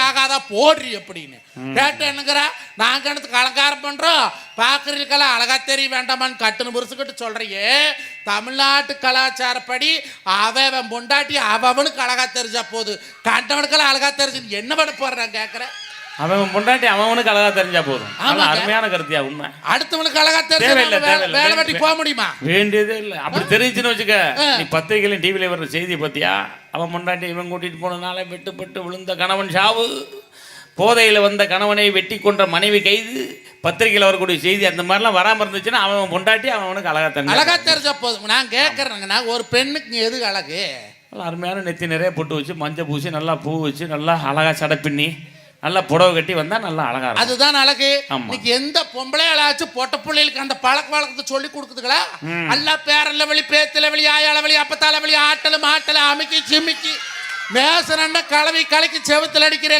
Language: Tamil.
ஆகாதா போடுறி அப்படின்னு கேட்டு என்னங்கிற நான் கிணத்துக்கு அலங்காரம் பண்றோம் பாக்குறதுக்கெல்லாம் அழகா தெரிய வேண்டாமான்னு கட்டுன்னு புரிசுக்கிட்டு சொல்றியே. தமிழ்நாட்டு கலாச்சாரப்படி அவன் பொண்டாட்டி அவனுக்கு அழகா தெரிஞ்சா போது, கண்டவனுக்கெல்லாம் அழகா தெரிஞ்சு என்ன பண்ண போடுறான் கேட்கறேன். அவன் பொண்டாட்டி அவனுக்கு அழகா தெரிஞ்சா போதும். அருமையான கருத்தியா உண்மை. அடுத்தவனுக்கு அழகா தெரிஞ்சா வேலை வெட்டி போக முடியுமா? வேண்டியதே இல்லை. அப்படி தெரிஞ்சுன்னு வச்சுக்க, நீ பத்திரிகையிலும் டிவில வர்ற செய்தி பத்தியா, அவன் பொண்டாட்டி இவன் கூட்டிட்டு போனதுனால வெட்டுப்பட்டு விழுந்த கணவன் சாவு, போதையில் வந்த கணவனை வெட்டி கொன்ற மனைவி கைது, பத்திரிகையில் வரக்கூடிய செய்தி அந்த மாதிரிலாம் வராமல் இருந்துச்சுன்னா அவன் பொண்டாட்டி அவனுக்கு அழகா தெரிஞ்சா போதும். நான் கேட்கறேங்க, ஒரு பெண்ணுக்கு எது அழகு? அருமையான நெத்தி நிறைய பொட்டு வச்சு மஞ்சள் பூசி நல்லா பூ வச்சு நல்லா அழகா சடை பின்னி நல்லா புடவை கட்டி வந்தா நல்லா அழகா இருக்கும். அதுதான் அழகு. இன்னைக்கு எந்த பொம்பளை அழகாச்சு பொட்ட பிள்ளைகளுக்கு அந்த பழக்க வழக்கத்தை சொல்லி கொடுக்குதுங்களா? அல்ல பேரல்ல வழி பேத்துல வழி ஆயாள வழி அப்பத்தால வழி ஆட்டலும் ஆட்டல அமுக்கி சிமிக்கி மேசனண்ட கலவி கலைக்கு செவத்துல அடிக்கிறேன்.